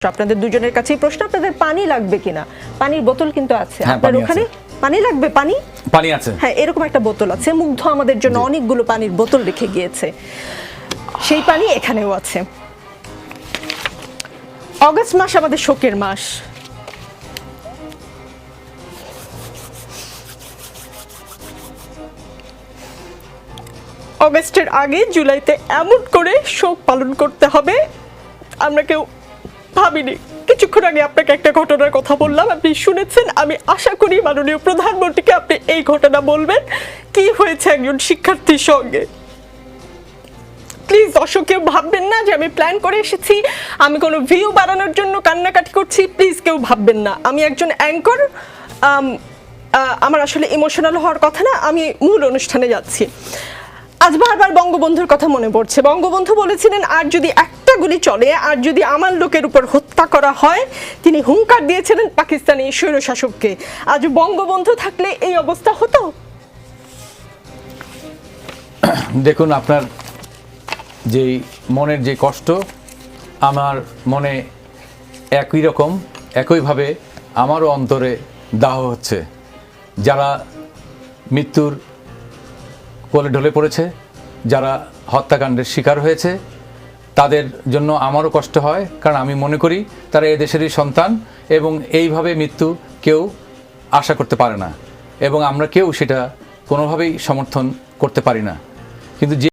আপনাদের দুজনের কাছেই প্রশ্ন, আপনাদের পানি লাগবে কিনা? পানির বোতল কিন্তু আছে আপনার ওখানে। পানি লাগবে? পানি আছে, হ্যাঁ, এরকম একটা বোতল আছে। মুগ্ধ আমাদের জন্য অনেকগুলো পানির বোতল রেখে গিয়েছে, সেই পানি এখানেও আছে। অগস্ট মাস আমাদের শোকের মাস। অগস্টের আগে জুলাইতে এমন করে শোক পালন করতে হবে আমরা কেউ ভাবিনি। কিছুক্ষণ আগে আপনাকে একটা ঘটনার কথা বললাম, আপনি শুনেছেন। আমি আশা করি মাননীয় প্রধানমন্ত্রীকে আপনি এই ঘটনা বলবেন, কি হয়েছে একজন শিক্ষার্থীর সঙ্গে। প্লিজ দর্শক কেউ ভাববেন না যে আমি প্ল্যান করে এসেছি, আমি কোনো ভিউ বাড়ানোর জন্য কান্নাকাটি করছি। প্লিজ কেউ ভাববেন না, আমি একজন অ্যাঙ্কর। আমার আসলে ইমোশনাল হওয়ার কথা না, আমি মূল অনুষ্ঠানে যাচ্ছি। আজ বারবার বঙ্গবন্ধুর কথা মনে পড়ছে। বঙ্গবন্ধু বলেছিলেন, আর যদি একটা গুলি চলে, আর যদি আমার লোকের উপর হত্যা করা হয়, তিনি হুঙ্কার দিয়েছিলেন পাকিস্তানি স্বৈরশাসককে। আজ বঙ্গবন্ধু থাকলে এই অবস্থা হতো? দেখুন, আপনার যেই মনের যে কষ্ট আমার মনে একই রকম, একইভাবে আমারও অন্তরে দাহ হচ্ছে। যারা মৃত্যুর কোলে ঢলে পড়েছে, যারা হত্যাকাণ্ডের শিকার হয়েছে, তাদের জন্য আমারও কষ্ট হয়, কারণ আমি মনে করি তারা এ দেশেরই সন্তান এবং এইভাবে মৃত্যু কেউ আশা করতে পারে না এবং আমরা কেউ সেটা কোনোভাবেই সমর্থন করতে পারি না। কিন্তু